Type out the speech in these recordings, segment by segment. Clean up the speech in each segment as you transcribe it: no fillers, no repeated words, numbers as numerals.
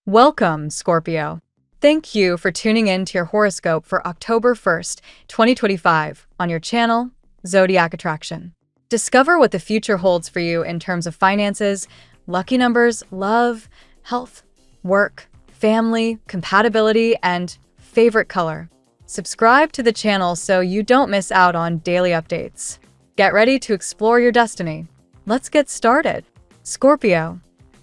Welcome, Scorpio. Thank you for tuning in to your horoscope for October 1st, 2025, on your channel, Zodiac Attraction. Discover what the future holds for you in terms of finances, lucky numbers, love, health, work, family, compatibility, and favorite color. Subscribe to the channel so you don't miss out on daily updates. Get ready to explore your destiny. Let's get started. Scorpio.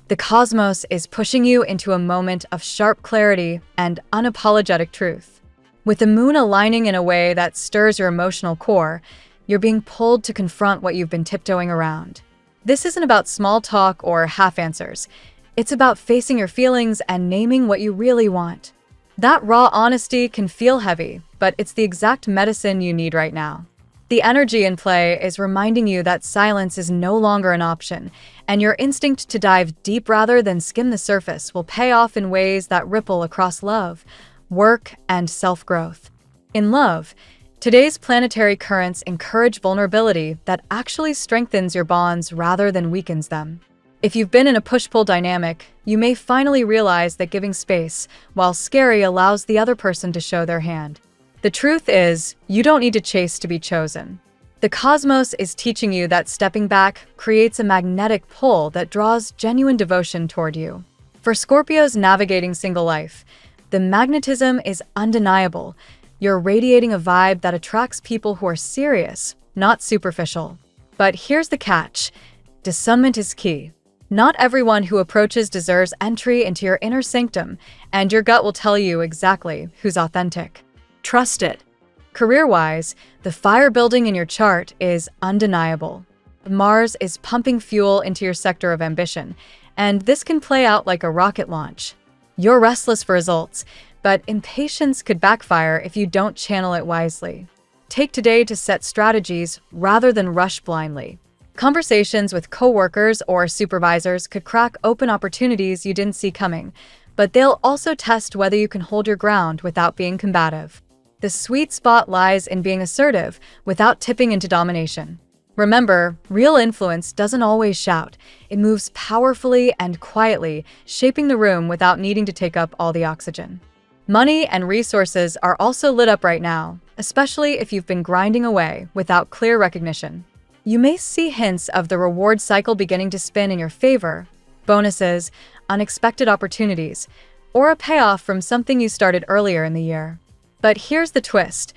The cosmos is pushing you into a moment of sharp clarity and unapologetic truth. With the moon aligning in a way that stirs your emotional core, you're being pulled to confront what you've been tiptoeing around. This isn't about small talk or half answers. It's about facing your feelings and naming what you really want. That raw honesty can feel heavy, but it's the exact medicine you need right now. The energy in play is reminding you that silence is no longer an option, and your instinct to dive deep rather than skim the surface will pay off in ways that ripple across love, work, and self-growth. In love, today's planetary currents encourage vulnerability that actually strengthens your bonds rather than weakens them. If you've been in a push-pull dynamic, you may finally realize that giving space, while scary, allows the other person to show their hand. The truth is, you don't need to chase to be chosen. The cosmos is teaching you that stepping back creates a magnetic pull that draws genuine devotion toward you. For Scorpios navigating single life, the magnetism is undeniable. You're radiating a vibe that attracts people who are serious, not superficial. But here's the catch. Discernment is key. Not everyone who approaches deserves entry into your inner sanctum, and your gut will tell you exactly who's authentic. Trust it. Career-wise, the fire building in your chart is undeniable. Mars is pumping fuel into your sector of ambition, and this can play out like a rocket launch. You're restless for results, but impatience could backfire if you don't channel it wisely. Take today to set strategies rather than rush blindly. Conversations with coworkers or supervisors could crack open opportunities you didn't see coming, but they'll also test whether you can hold your ground without being combative. The sweet spot lies in being assertive without tipping into domination. Remember, real influence doesn't always shout. It moves powerfully and quietly, shaping the room without needing to take up all the oxygen. Money and resources are also lit up right now, especially if you've been grinding away without clear recognition. You may see hints of the reward cycle beginning to spin in your favor: bonuses, unexpected opportunities, or a payoff from something you started earlier in the year. But here's the twist.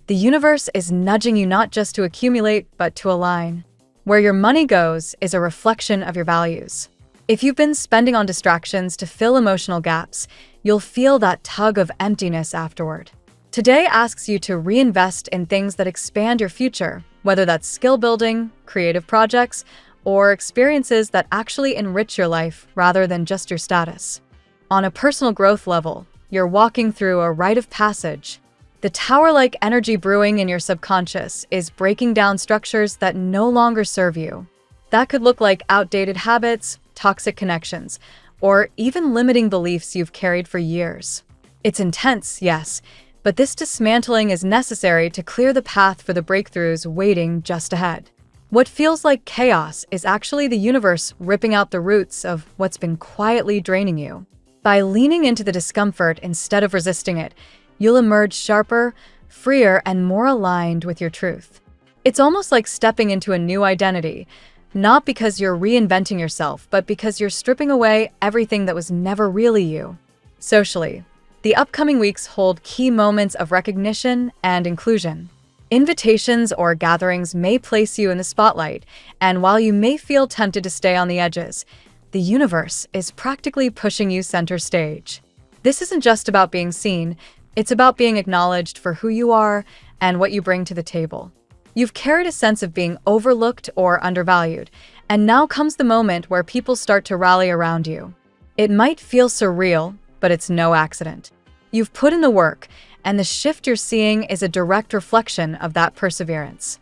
The universe is nudging you not just to accumulate, but to align. Where your money goes is a reflection of your values. If you've been spending on distractions to fill emotional gaps, you'll feel that tug of emptiness afterward. Today asks you to reinvest in things that expand your future, whether that's skill building, creative projects, or experiences that actually enrich your life rather than just your status. On a personal growth level, you're walking through a rite of passage. The tower-like energy brewing in your subconscious is breaking down structures that no longer serve you. That could look like outdated habits, toxic connections, or even limiting beliefs you've carried for years. It's intense, yes, but this dismantling is necessary to clear the path for the breakthroughs waiting just ahead. What feels like chaos is actually the universe ripping out the roots of what's been quietly draining you. By leaning into the discomfort instead of resisting it, you'll emerge sharper, freer, and more aligned with your truth. It's almost like stepping into a new identity, not because you're reinventing yourself, but because you're stripping away everything that was never really you. Socially, the upcoming weeks hold key moments of recognition and inclusion. Invitations or gatherings may place you in the spotlight, and while you may feel tempted to stay on the edges, the universe is practically pushing you center stage. This isn't just about being seen, it's about being acknowledged for who you are and what you bring to the table. You've carried a sense of being overlooked or undervalued, and now comes the moment where people start to rally around you. It might feel surreal, but it's no accident. You've put in the work, and the shift you're seeing is a direct reflection of that perseverance.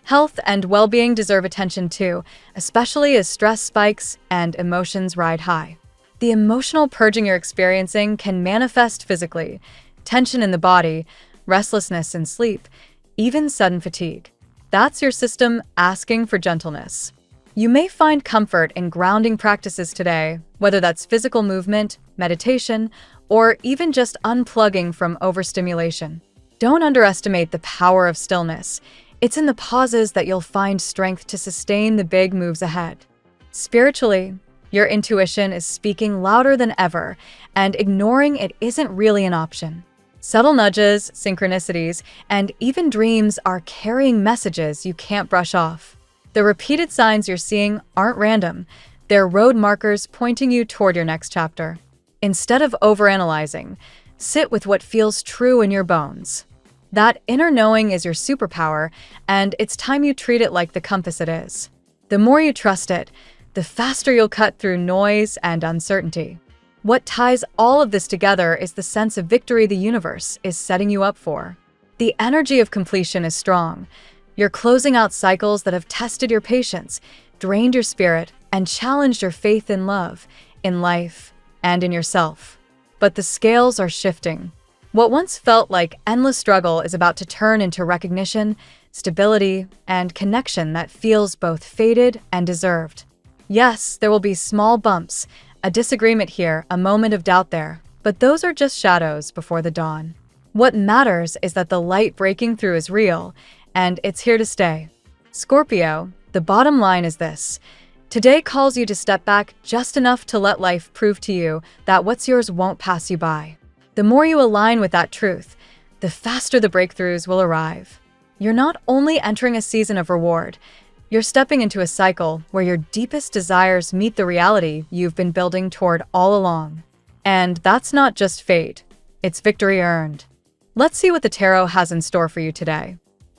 Health and well-being deserve attention too, especially as stress spikes and emotions ride high. The emotional purging you're experiencing can manifest physically: tension in the body, restlessness in sleep, even sudden fatigue. That's your system asking for gentleness. You may find comfort in grounding practices today, whether that's physical movement, meditation, or even just unplugging from overstimulation. Don't underestimate the power of stillness. It's in the pauses that you'll find strength to sustain the big moves ahead. Spiritually, your intuition is speaking louder than ever, and ignoring it isn't really an option. Subtle nudges, synchronicities, and even dreams are carrying messages you can't brush off. The repeated signs you're seeing aren't random. They're road markers pointing you toward your next chapter. Instead of overanalyzing, sit with what feels true in your bones. That inner knowing is your superpower, and it's time you treat it like the compass it is. The more you trust it, the faster you'll cut through noise and uncertainty. What ties all of this together is the sense of victory the universe is setting you up for. The energy of completion is strong. You're closing out cycles that have tested your patience, drained your spirit, and challenged your faith in love, in life, and in yourself. But the scales are shifting. What once felt like endless struggle is about to turn into recognition, stability, and connection that feels both fated and deserved. Yes, there will be small bumps, a disagreement here, a moment of doubt there, but those are just shadows before the dawn. What matters is that the light breaking through is real, and it's here to stay. Scorpio, the bottom line is this. Today calls you to step back just enough to let life prove to you that what's yours won't pass you by. The more you align with that truth, the faster the breakthroughs will arrive. You're not only entering a season of reward, you're stepping into a cycle where your deepest desires meet the reality you've been building toward all along. And that's not just fate, it's victory earned. Let's see what the tarot has in store for you today.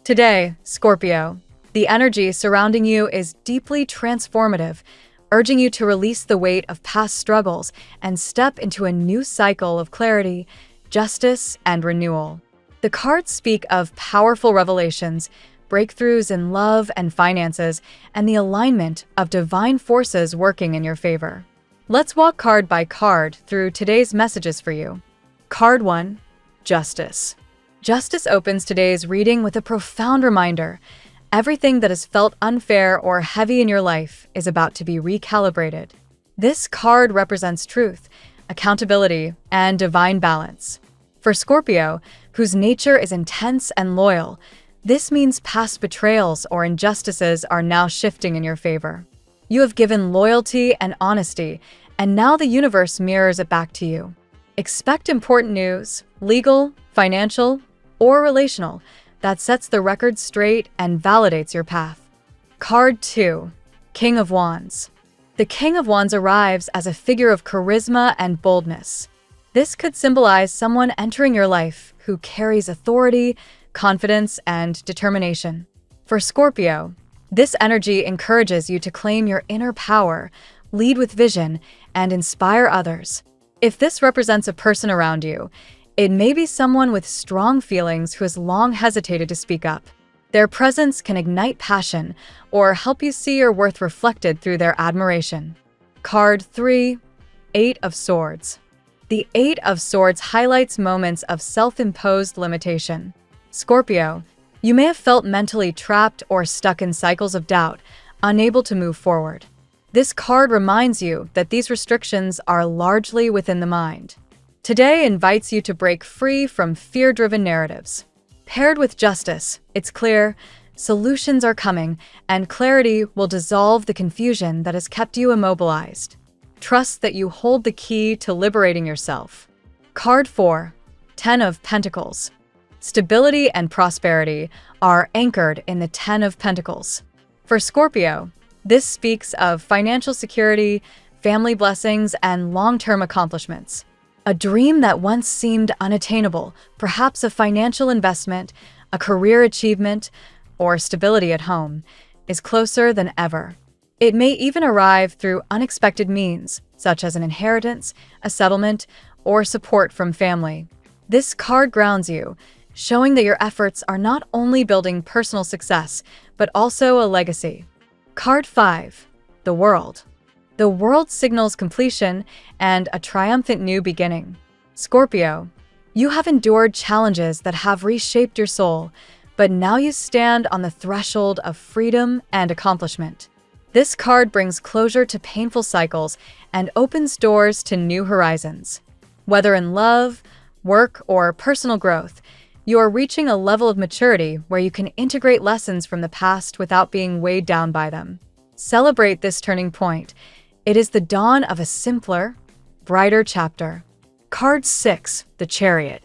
Today, Scorpio, the energy surrounding you is deeply transformative, urging you to release the weight of past struggles and step into a new cycle of clarity, justice, and renewal. The cards speak of powerful revelations, breakthroughs in love and finances, and the alignment of divine forces working in your favor. Let's walk card by card through today's messages for you. Card 1, Justice. Justice opens today's reading with a profound reminder. Everything that has felt unfair or heavy in your life is about to be recalibrated. This card represents truth, accountability, and divine balance. For Scorpio, whose nature is intense and loyal, this means past betrayals or injustices are now shifting in your favor. You have given loyalty and honesty, and now the universe mirrors it back to you. Expect important news, legal, financial, or relational, that sets the record straight and validates your path. Card 2, King of Wands. The King of Wands arrives as a figure of charisma and boldness. This could symbolize someone entering your life who carries authority, confidence, and determination. For Scorpio, this energy encourages you to claim your inner power, lead with vision, and inspire others. If this represents a person around you, it may be someone with strong feelings who has long hesitated to speak up. Their presence can ignite passion or help you see your worth reflected through their admiration. Card 3, Eight of Swords. The Eight of Swords highlights moments of self-imposed limitation. Scorpio, you may have felt mentally trapped or stuck in cycles of doubt, unable to move forward. This card reminds you that these restrictions are largely within the mind. Today invites you to break free from fear-driven narratives. Paired with justice, it's clear, solutions are coming, and clarity will dissolve the confusion that has kept you immobilized. Trust that you hold the key to liberating yourself. Card 4, Ten of Pentacles. Stability and prosperity are anchored in the Ten of Pentacles. For Scorpio, this speaks of financial security, family blessings, and long-term accomplishments. A dream that once seemed unattainable, perhaps a financial investment, a career achievement, or stability at home, is closer than ever. It may even arrive through unexpected means, such as an inheritance, a settlement, or support from family. This card grounds you, showing that your efforts are not only building personal success, but also a legacy. Card 5, The World. The World signals completion and a triumphant new beginning. Scorpio, you have endured challenges that have reshaped your soul, but now you stand on the threshold of freedom and accomplishment. This card brings closure to painful cycles and opens doors to new horizons. Whether in love, work, or personal growth, you are reaching a level of maturity where you can integrate lessons from the past without being weighed down by them. Celebrate this turning point. It is the dawn of a simpler, brighter chapter. Card 6, the Chariot.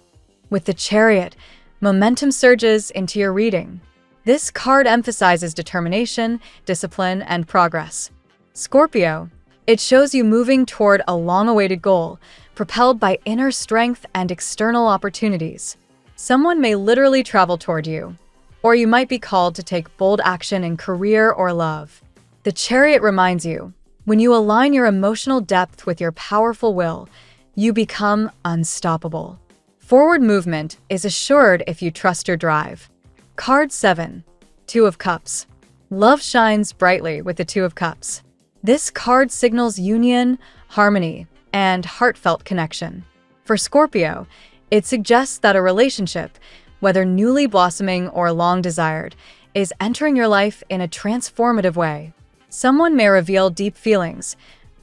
With the Chariot, momentum surges into your reading. This card emphasizes determination, discipline, and progress. Scorpio, it shows you moving toward a long-awaited goal, propelled by inner strength and external opportunities. Someone may literally travel toward you, or you might be called to take bold action in career or love. The Chariot reminds you, when you align your emotional depth with your powerful will, you become unstoppable. Forward movement is assured if you trust your drive. Card 7, Two of Cups. Love shines brightly with the Two of Cups. This card signals union, harmony, and heartfelt connection. For Scorpio, it suggests that a relationship, whether newly blossoming or long desired, is entering your life in a transformative way. Someone may reveal deep feelings,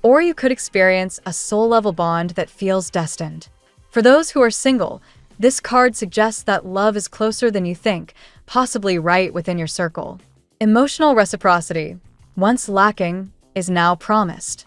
or you could experience a soul-level bond that feels destined. For those who are single, this card suggests that love is closer than you think, possibly right within your circle. Emotional reciprocity, once lacking, is now promised.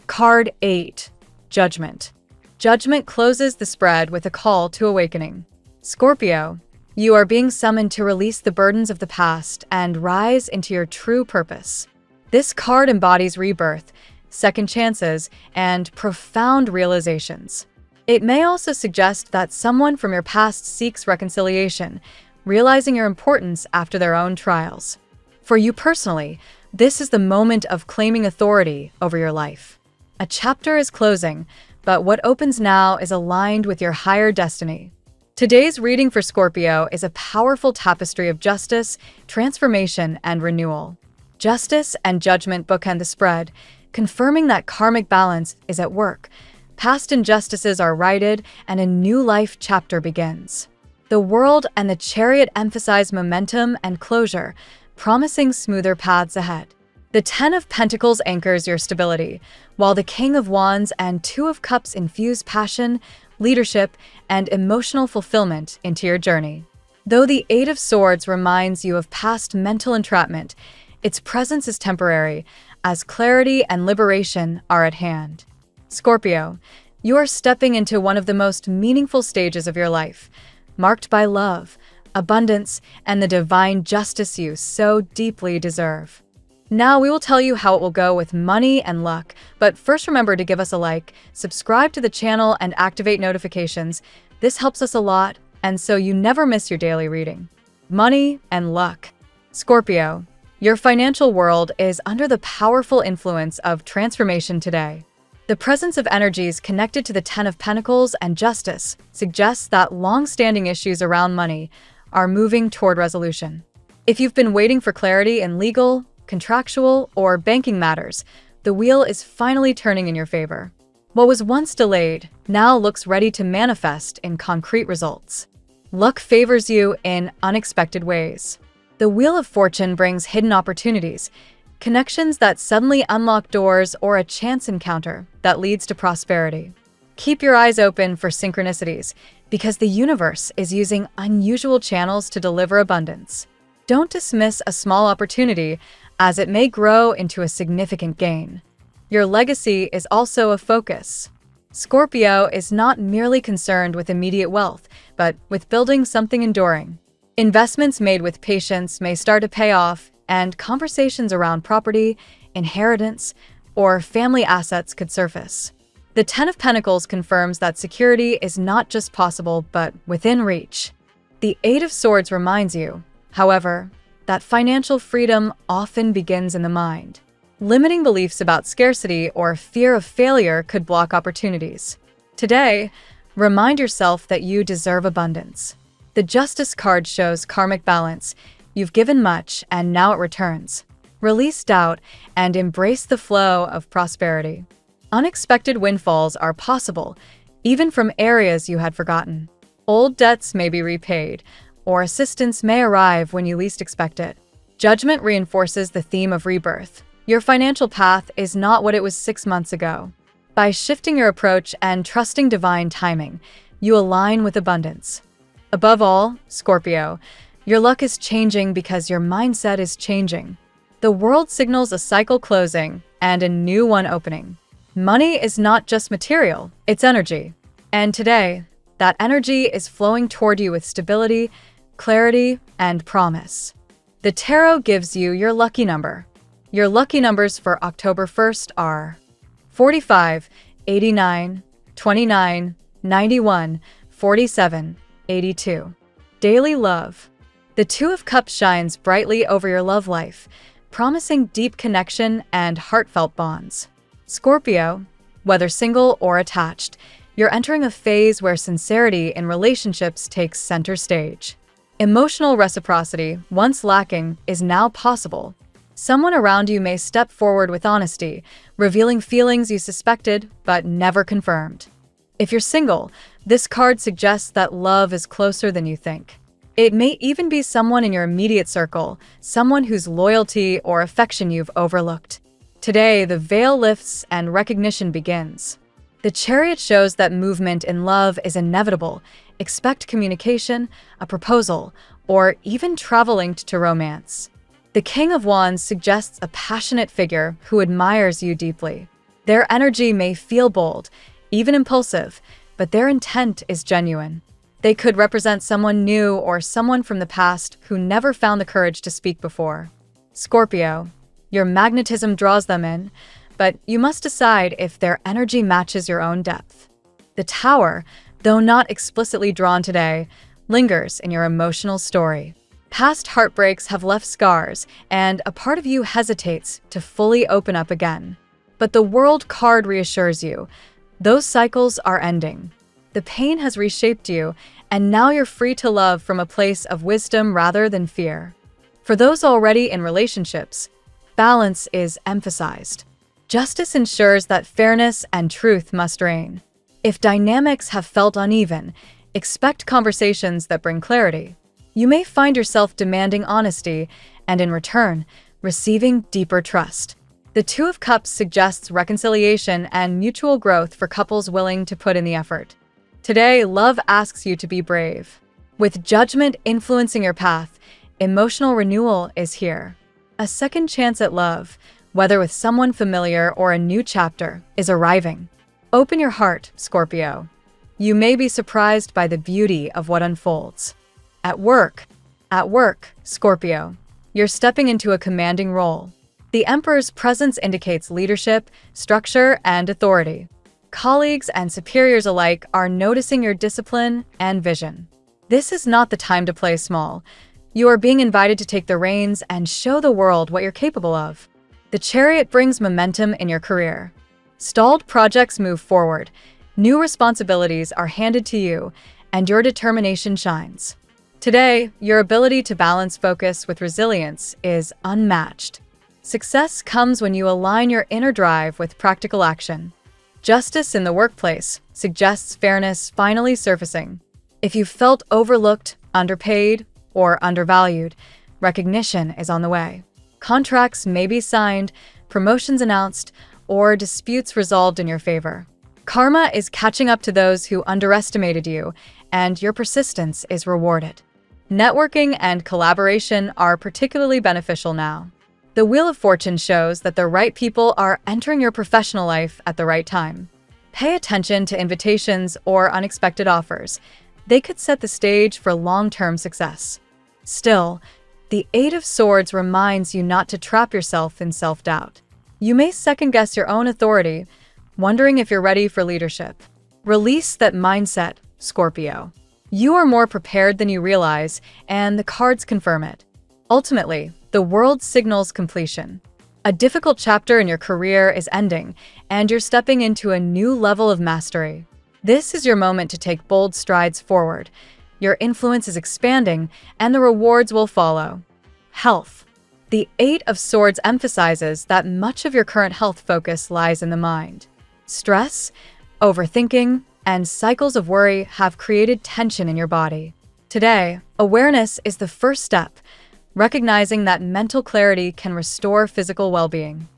Card 8, Judgment. Judgment closes the spread with a call to awakening. Scorpio, you are being summoned to release the burdens of the past and rise into your true purpose. This card embodies rebirth, second chances, and profound realizations. It may also suggest that someone from your past seeks reconciliation, realizing your importance after their own trials. For you personally, this is the moment of claiming authority over your life. A chapter is closing, but what opens now is aligned with your higher destiny. Today's reading for Scorpio is a powerful tapestry of justice, transformation, and renewal. Justice and judgment bookend the spread, confirming that karmic balance is at work. Past injustices are righted, and a new life chapter begins. The World and the Chariot emphasize momentum and closure, promising smoother paths ahead. The Ten of Pentacles anchors your stability, while the King of Wands and Two of Cups infuse passion, leadership, and emotional fulfillment into your journey. Though the Eight of Swords reminds you of past mental entrapment, its presence is temporary, as clarity and liberation are at hand. Scorpio, you are stepping into one of the most meaningful stages of your life, marked by love, abundance, and the divine justice you so deeply deserve. Now we will tell you how it will go with money and luck, but first remember to give us a like, subscribe to the channel, and activate notifications. This helps us a lot, and so you never miss your daily reading. Money and luck. Scorpio, your financial world is under the powerful influence of transformation today. The presence of energies connected to the Ten of Pentacles and Justice suggests that long-standing issues around money are moving toward resolution. If you've been waiting for clarity in legal, contractual, or banking matters, the wheel is finally turning in your favor. What was once delayed now looks ready to manifest in concrete results. Luck favors you in unexpected ways. The Wheel of Fortune brings hidden opportunities, connections that suddenly unlock doors, or a chance encounter that leads to prosperity. Keep your eyes open for synchronicities, because the universe is using unusual channels to deliver abundance. Don't dismiss a small opportunity, as it may grow into a significant gain. Your legacy is also a focus. Scorpio is not merely concerned with immediate wealth, but with building something enduring. Investments made with patience may start to pay off, and conversations around property, inheritance, or family assets could surface. The Ten of Pentacles confirms that security is not just possible, but within reach. The Eight of Swords reminds you, however, that financial freedom often begins in the mind. Limiting beliefs about scarcity or fear of failure could block opportunities. Today, remind yourself that you deserve abundance. The Justice card shows karmic balance. You've given much, and now it returns. Release doubt and embrace the flow of prosperity. Unexpected windfalls are possible, even from areas you had forgotten. Old debts may be repaid, or assistance may arrive when you least expect it. Judgment reinforces the theme of rebirth. Your financial path is not what it was 6 months ago. By shifting your approach and trusting divine timing, you align with abundance. Above all, Scorpio, your luck is changing because your mindset is changing. The world signals a cycle closing and a new one opening. Money is not just material, it's energy. And today, that energy is flowing toward you with stability, clarity, and promise. The tarot gives you your lucky number. Your lucky numbers for October 1st are 45, 89, 29, 91, 47, 82. Daily love. The Two of Cups shines brightly over your love life, promising deep connection and heartfelt bonds. Scorpio, whether single or attached, you're entering a phase where sincerity in relationships takes center stage. Emotional reciprocity, once lacking, is now possible. Someone around you may step forward with honesty, revealing feelings you suspected but never confirmed. If you're single, this card suggests that love is closer than you think. It may even be someone in your immediate circle, someone whose loyalty or affection you've overlooked. Today, the veil lifts and recognition begins. The Chariot shows that movement in love is inevitable. Expect communication, a proposal, or even travel linked to romance. The King of Wands suggests a passionate figure who admires you deeply. Their energy may feel bold, even impulsive, but their intent is genuine. They could represent someone new or someone from the past who never found the courage to speak before. Scorpio, your magnetism draws them in, but you must decide if their energy matches your own depth. The Tower, though not explicitly drawn today, lingers in your emotional story. Past heartbreaks have left scars, and a part of you hesitates to fully open up again. But the World card reassures you. Those cycles are ending. The pain has reshaped you, and now you're free to love from a place of wisdom rather than fear. For those already in relationships, balance is emphasized. Justice ensures that fairness and truth must reign. If dynamics have felt uneven, expect conversations that bring clarity. You may find yourself demanding honesty, and in return, receiving deeper trust. The Two of Cups suggests reconciliation and mutual growth for couples willing to put in the effort. Today, love asks you to be brave. With judgment influencing your path, emotional renewal is here. A second chance at love, whether with someone familiar or a new chapter, is arriving. Open your heart, Scorpio. You may be surprised by the beauty of what unfolds. At work, Scorpio, you're stepping into a commanding role. The Emperor's presence indicates leadership, structure, and authority. Colleagues and superiors alike are noticing your discipline and vision. This is not the time to play small. You are being invited to take the reins and show the world what you're capable of. The Chariot brings momentum in your career. Stalled projects move forward, new responsibilities are handed to you, and your determination shines. Today, your ability to balance focus with resilience is unmatched. Success comes when you align your inner drive with practical action. Justice in the workplace suggests fairness finally surfacing. If you felt overlooked, underpaid, or undervalued, recognition is on the way. Contracts may be signed, promotions announced, or disputes resolved in your favor. Karma is catching up to those who underestimated you, and your persistence is rewarded. Networking and collaboration are particularly beneficial now. The Wheel of Fortune shows that the right people are entering your professional life at the right time. Pay attention to invitations or unexpected offers. They could set the stage for long-term success. Still, the Eight of Swords reminds you not to trap yourself in self-doubt. You may second-guess your own authority, wondering if you're ready for leadership. Release that mindset, Scorpio. You are more prepared than you realize, and the cards confirm it. Ultimately, the world signals completion. A difficult chapter in your career is ending, and you're stepping into a new level of mastery. This is your moment to take bold strides forward. Your influence is expanding, and the rewards will follow. Health. The Eight of Swords emphasizes that much of your current health focus lies in the mind. Stress, overthinking, and cycles of worry have created tension in your body. Today, awareness is the first step, recognizing that mental clarity can restore physical well-being.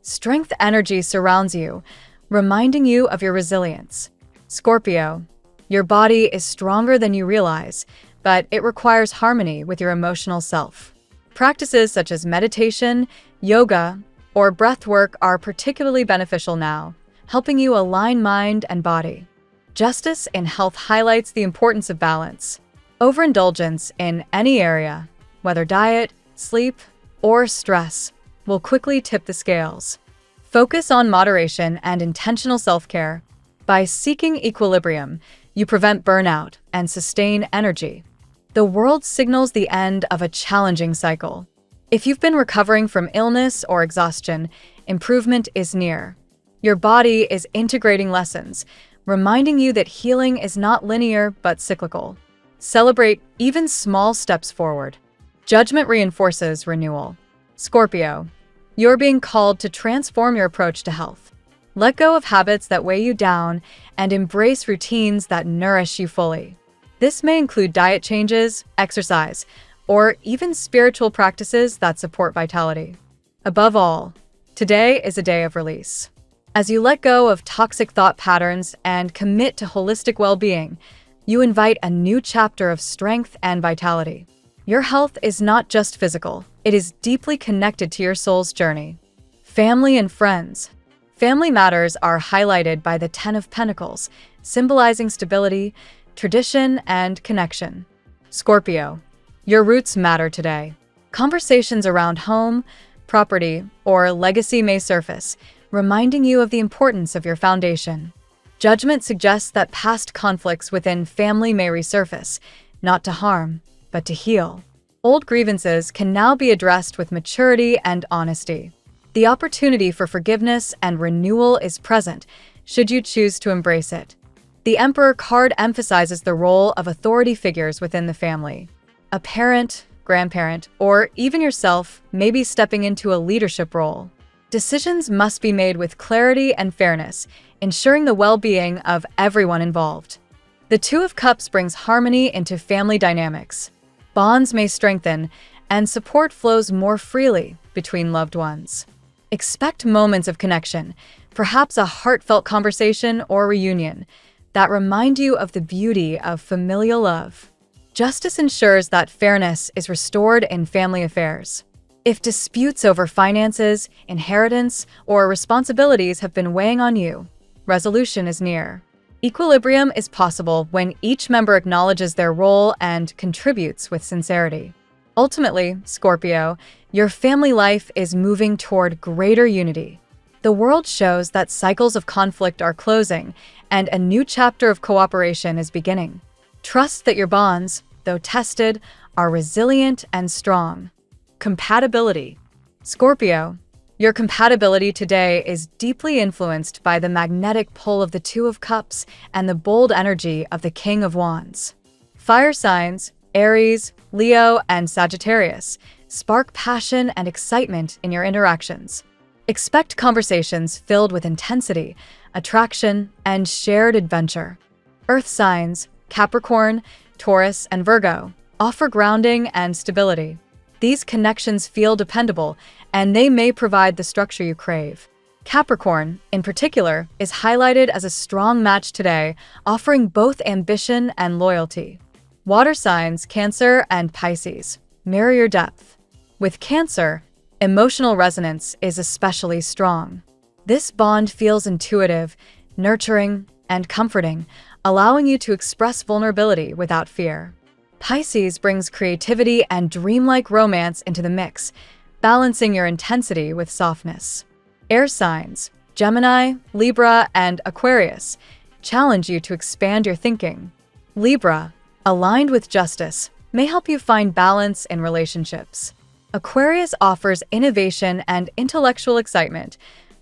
Strength energy surrounds you, reminding you of your resilience. Scorpio, your body is stronger than you realize, but it requires harmony with your emotional self. Practices such as meditation, yoga, or breath work are particularly beneficial now, helping you align mind and body. Justice in health highlights the importance of balance. Overindulgence in any area, whether diet, sleep, or stress, will quickly tip the scales. Focus on moderation and intentional self-care. By seeking equilibrium, you prevent burnout and sustain energy. The world signals the end of a challenging cycle. If you've been recovering from illness or exhaustion, improvement is near. Your body is integrating lessons, reminding you that healing is not linear but cyclical. Celebrate even small steps forward. Judgment reinforces renewal. Scorpio, you're being called to transform your approach to health. Let go of habits that weigh you down and embrace routines that nourish you fully. This may include diet changes, exercise, or even spiritual practices that support vitality. Above all, today is a day of release. As you let go of toxic thought patterns and commit to holistic well-being, you invite a new chapter of strength and vitality. Your health is not just physical, it is deeply connected to your soul's journey. Family and friends. Family matters are highlighted by the Ten of Pentacles, symbolizing stability, tradition, and connection. Scorpio, your roots matter today. Conversations around home, property, or legacy may surface, reminding you of the importance of your foundation. Judgment suggests that past conflicts within family may resurface, not to harm, but to heal. Old grievances can now be addressed with maturity and honesty. The opportunity for forgiveness and renewal is present, should you choose to embrace it. The Emperor card emphasizes the role of authority figures within the family. A parent, grandparent, or even yourself may be stepping into a leadership role. Decisions must be made with clarity and fairness, ensuring the well-being of everyone involved. The Two of Cups brings harmony into family dynamics. Bonds may strengthen, and support flows more freely between loved ones. Expect moments of connection, perhaps a heartfelt conversation or reunion, that remind you of the beauty of familial love. Justice ensures that fairness is restored in family affairs. If disputes over finances, inheritance, or responsibilities have been weighing on you, resolution is near. Equilibrium is possible when each member acknowledges their role and contributes with sincerity. Ultimately, Scorpio, your family life is moving toward greater unity. The world shows that cycles of conflict are closing and a new chapter of cooperation is beginning. Trust that your bonds, though tested, are resilient and strong. Compatibility. Scorpio, your compatibility today is deeply influenced by the magnetic pull of the Two of Cups and the bold energy of the King of Wands. Fire signs, Aries, Leo, and Sagittarius, spark passion and excitement in your interactions. Expect conversations filled with intensity, attraction, and shared adventure. Earth signs, Capricorn, Taurus, and Virgo, offer grounding and stability. These connections feel dependable, and they may provide the structure you crave. Capricorn, in particular, is highlighted as a strong match today, offering both ambition and loyalty. Water signs, Cancer and Pisces, mirror your depth. With Cancer, emotional resonance is especially strong. This bond feels intuitive, nurturing, and comforting, allowing you to express vulnerability without fear. Pisces brings creativity and dreamlike romance into the mix, balancing your intensity with softness. Air signs, Gemini, Libra, and Aquarius, challenge you to expand your thinking. Libra, aligned with justice, may help you find balance in relationships. Aquarius offers innovation and intellectual excitement,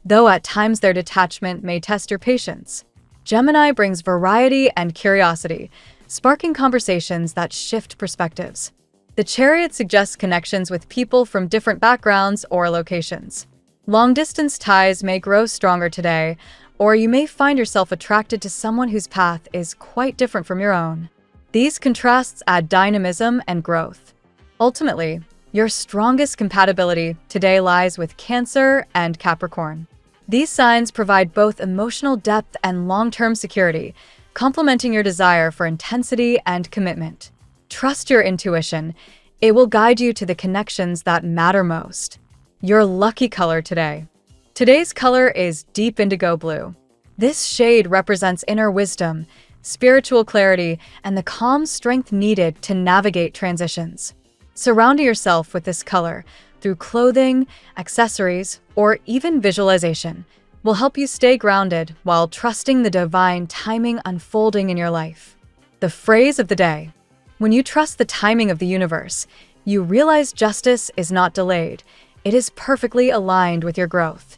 though at times their detachment may test your patience. Gemini brings variety and curiosity, sparking conversations that shift perspectives. The Chariot suggests connections with people from different backgrounds or locations. Long-distance ties may grow stronger today, or you may find yourself attracted to someone whose path is quite different from your own. These contrasts add dynamism and growth. Ultimately, Your strongest compatibility today lies with Cancer and Capricorn. These signs provide both emotional depth and long-term security, complementing your desire for intensity and commitment. Trust your intuition. It will guide you to the connections that matter most. Your lucky color today. Today's color is deep indigo blue. This shade represents inner wisdom, spiritual clarity, and the calm strength needed to navigate transitions. Surround yourself with this color through clothing, accessories, or even visualization will help you stay grounded while trusting the divine timing unfolding in your life. The phrase of the day. When you trust the timing of the universe, you realize justice is not delayed. It is perfectly aligned with your growth.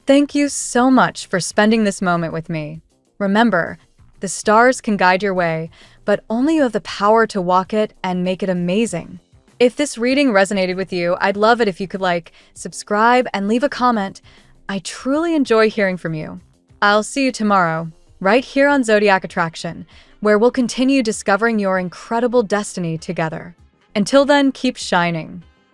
Thank you so much for spending this moment with me. Remember, the stars can guide your way, but only you have the power to walk it and make it amazing. If this reading resonated with you, I'd love it if you could like, subscribe, and leave a comment. I truly enjoy hearing from you. I'll see you tomorrow, right here on Zodiac Attraction, where we'll continue discovering your incredible destiny together. Until then, keep shining.